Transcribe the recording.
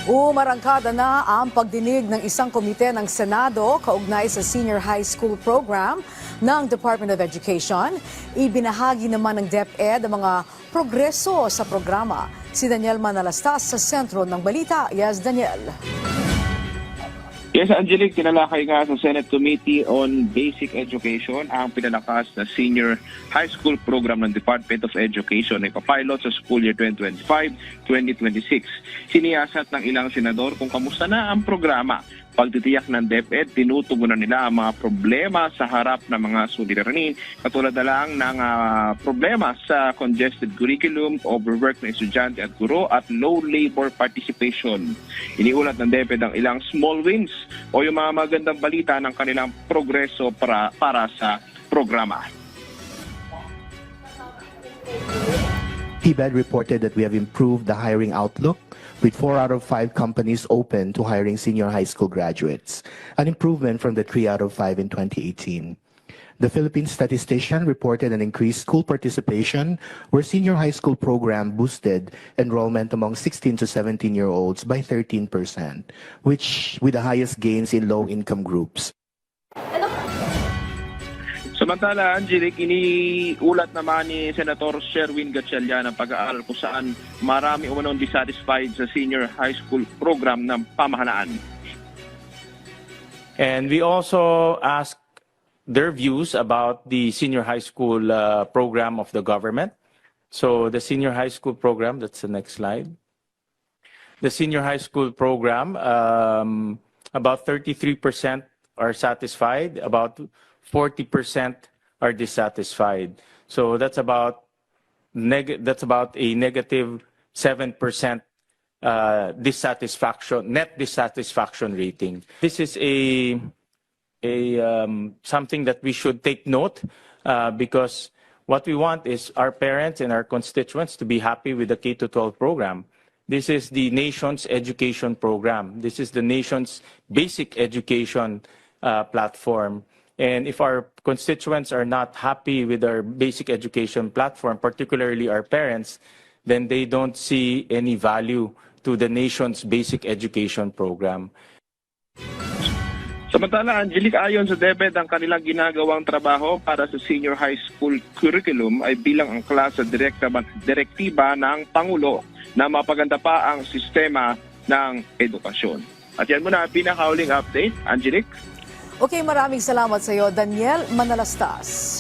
Umarangkada na ang pagdinig ng isang komite ng Senado kaugnay sa Senior High School Program ng Department of Education. Ibinahagi naman ng DepEd ang mga progreso sa programa. Si Daniel Manalastas sa sentro ng balita. Yes, Daniel. Yes, Angelique, tinalakay nga sa Senate Committee on Basic Education ang pinalakas na Senior High School Program ng Department of Education na ipapilot sa school year 2025-2026. Siniyasat ng ilang senador kung kamusta na ang programa. Pagtitiyak ng DepEd, tinutugunan nila ang mga problema sa harap ng mga suliranin, katulad na lang ng problema sa congested curriculum, overwork ng estudyante at guro, at low labor participation. Iniulat ng DepEd ang ilang small wins o yung mga magandang balita ng kanilang progreso para sa programa. TBED reported that we have improved the hiring outlook with 4 out of 5 companies open to hiring senior high school graduates, an improvement from the 3 out of 5 in 2018. The Philippine statistician reported an increased school participation where senior high school program boosted enrollment among 16 to 17-year-olds by 13%, which with the highest gains in low-income groups. Samantala, Angelique, iniulat naman ni Senator Sherwin Gatchalian ang pag-aaral kung saan marami umanong dissatisfied sa senior high school program ng pamahalaan. And we also asked their views about the senior high school program of the government. So the senior high school program, that's the next slide. The senior high school program, about 33% are satisfied, about 40% are dissatisfied. So that's about a negative 7% net dissatisfaction rating. This is something that we should take note because what we want is our parents and our constituents to be happy with the K-12 program. This is the nation's education program. This is the nation's basic education platform. And if our constituents are not happy with our basic education platform, particularly our parents, then they don't see any value to the nation's basic education program. Samantala, Angelique, ayon sa DepEd, ang kanilang ginagawang trabaho para sa senior high school curriculum ay bilang ang klase direktiba ng Pangulo na mapaganda pa ang sistema ng edukasyon. At yan muna ang pinakauling update, Angelique. Okay, maraming salamat sa iyo, Daniel Manalastas.